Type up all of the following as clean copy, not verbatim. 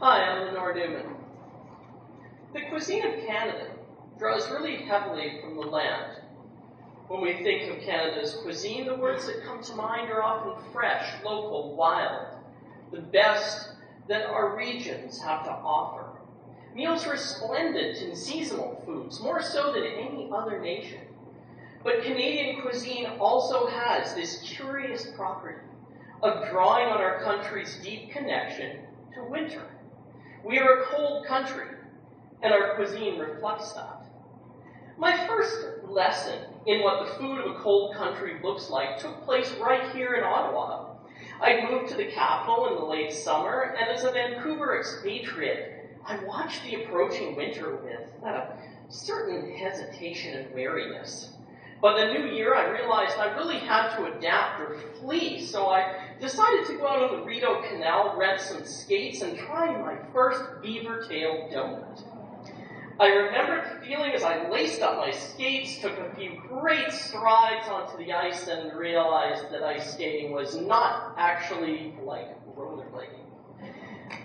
Hi, I'm Lenore Newman. The cuisine of Canada draws really heavily from the land. When we think of Canada's cuisine, the words that come to mind are often fresh, local, wild, the best that our regions have to offer. Meals resplendent in seasonal foods, more so than any other nation. But Canadian cuisine also has this curious property of drawing on our country's deep connection to winter. We are a cold country, and our cuisine reflects that. My first lesson in what the food of a cold country looks like took place right here in Ottawa. I moved to the capital in the late summer, and as a Vancouver expatriate, I watched the approaching winter with a certain hesitation and wariness. But the new year, I realized I really had to adapt or flee, so I decided to go out on the Rideau Canal, rent some skates, and try my first beaver-tailed donut. I remember the feeling as I laced up my skates, took a few great strides onto the ice, and realized that ice skating was not actually like rollerblading.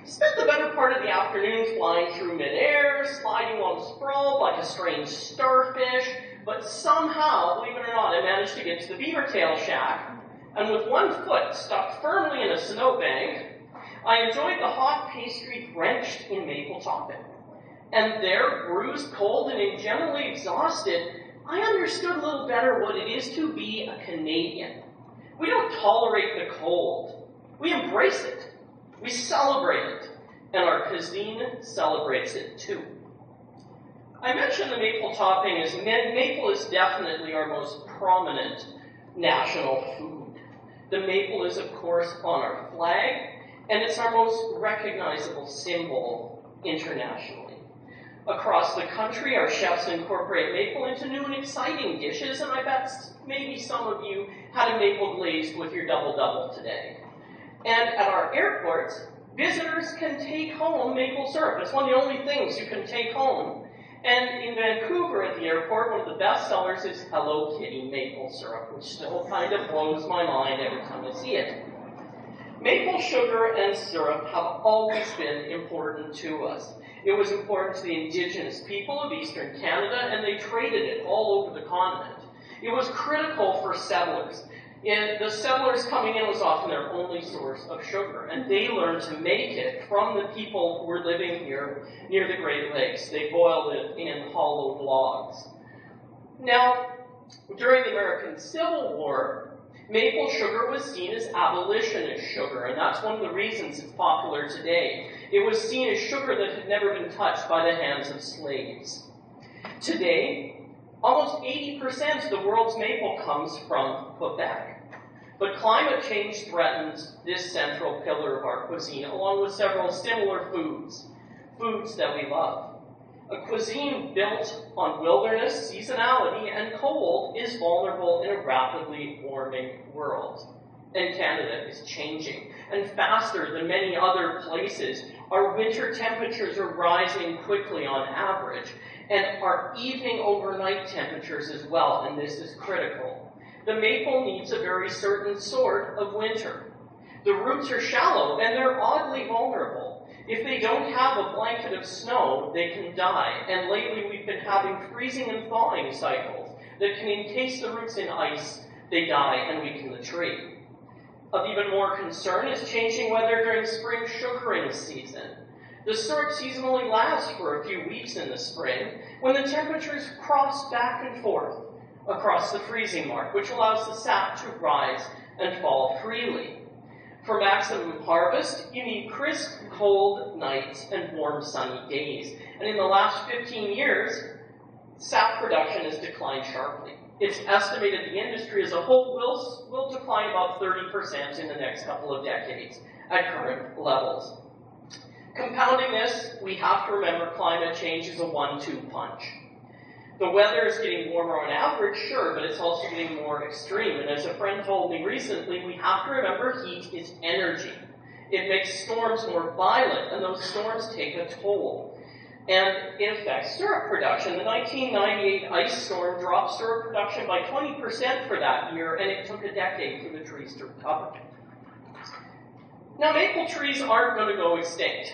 Spent the better part of the afternoon flying through midair, sliding on sprawled like a strange starfish, but somehow, believe it or not, I managed to get to the beaver tail shack, and with one foot stuck firmly in a snowbank, I enjoyed the hot pastry drenched in maple topping. And there, bruised, cold, and generally exhausted, I understood a little better what it is to be a Canadian. We don't tolerate the cold. We embrace it. We celebrate it. And our cuisine celebrates it too. I mentioned the maple topping as maple is definitely our most prominent national food. The maple is, of course, on our flag, and it's our most recognizable symbol internationally. Across the country, our chefs incorporate maple into new and exciting dishes, and I bet maybe some of you had a maple glazed with your double-double today. And at our airports, visitors can take home maple syrup. It's one of the only things you can take home. And in Vancouver at the airport, one of the best sellers is Hello Kitty maple syrup, which still kind of blows my mind every time I see it. Maple sugar and syrup have always been important to us. It was important to the Indigenous people of Eastern Canada, and they traded it all over the continent. It was critical for settlers. The settlers coming in was often their only source of sugar, and they learned to make it from the people who were living here near the Great Lakes. They boiled it in hollow logs. Now, during the American Civil War, maple sugar was seen as abolitionist sugar, and that's one of the reasons it's popular today. It was seen as sugar that had never been touched by the hands of slaves. Today, almost 80% of the world's maple comes from Quebec. But climate change threatens this central pillar of our cuisine, along with several similar foods that we love. A cuisine built on wilderness, seasonality, and cold is vulnerable in a rapidly warming world. And Canada is changing, and faster than many other places. Our winter temperatures are rising quickly on average, and our evening overnight temperatures as well, and this is critical. The maple needs a very certain sort of winter. The roots are shallow, and they're oddly vulnerable. If they don't have a blanket of snow, they can die, and lately we've been having freezing and thawing cycles that can encase the roots in ice, they die, and weaken the tree. Of even more concern is changing weather during spring sugaring season. The syrup seasonally lasts for a few weeks in the spring when the temperatures cross back and forth across the freezing mark, which allows the sap to rise and fall freely. For maximum harvest, you need crisp, cold nights and warm, sunny days. And in the last 15 years, sap production has declined sharply. It's estimated the industry as a whole will decline about 30% in the next couple of decades at current levels. Compounding this, we have to remember climate change is a 1-2 punch. The weather is getting warmer on average, sure, but it's also getting more extreme. And as a friend told me recently, we have to remember heat is energy. It makes storms more violent, and those storms take a toll. And it affects syrup production. The 1998 ice storm dropped syrup production by 20% for that year, and it took a decade for the trees to recover. Now, maple trees aren't going to go extinct.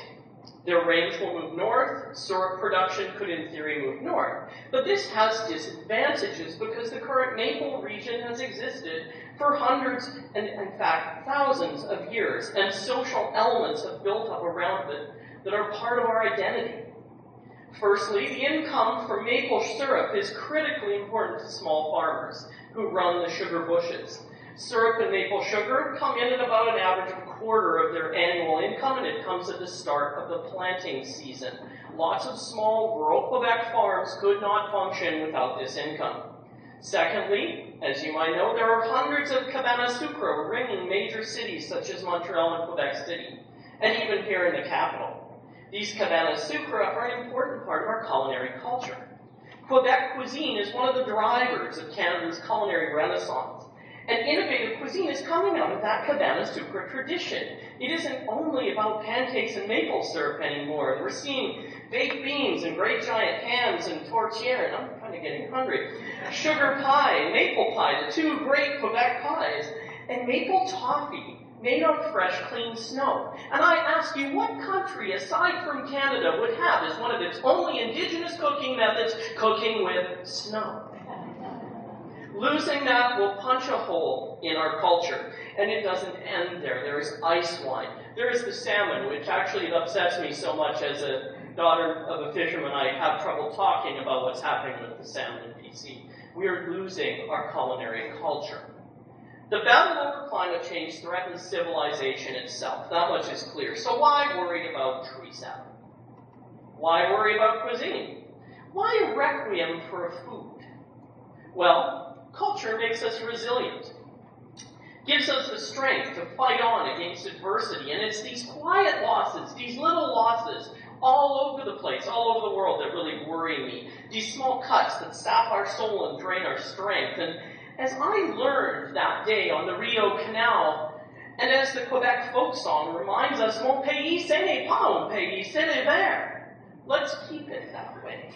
Their range will move north, syrup production could in theory move north. But this has disadvantages because the current maple region has existed for hundreds and in fact thousands of years, and social elements have built up around it that are part of our identity. Firstly, the income from maple syrup is critically important to small farmers who run the sugar bushes. Syrup and maple sugar come in at about an average of a quarter of their annual income, and it comes at the start of the planting season. Lots of small rural Quebec farms could not function without this income. Secondly, as you might know, there are hundreds of cabane à sucre ringing major cities such as Montreal and Quebec City, and even here in the capital. These cabane à sucre are an important part of our culinary culture. Quebec cuisine is one of the drivers of Canada's culinary renaissance. And innovative cuisine is coming out of that cabane à sucre tradition. It isn't only about pancakes and maple syrup anymore. We're seeing baked beans and great giant hams and tourtière, and I'm kind of getting hungry. Sugar pie and maple pie, the two great Quebec pies, and maple toffee made on fresh, clean snow. And I ask you, what country, aside from Canada, would have as one of its only indigenous cooking methods, cooking with snow? Losing that will punch a hole in our culture, and it doesn't end there. There is ice wine. There is the salmon, which actually upsets me so much as a daughter of a fisherman. I have trouble talking about what's happening with the salmon in BC. We are losing our culinary culture. The battle over climate change threatens civilization itself. That much is clear. So why worry about tree sap? Why worry about cuisine? Why requiem for a food? Well, culture makes us resilient, gives us the strength to fight on against adversity, and it's these quiet losses, these little losses all over the place, all over the world that really worry me. These small cuts that sap our soul and drain our strength. And as I learned that day on the Rideau Canal, and as the Quebec folk song reminds us, mon pays ce n'est pas un pays, c'est l'hiver. Let's keep it that way.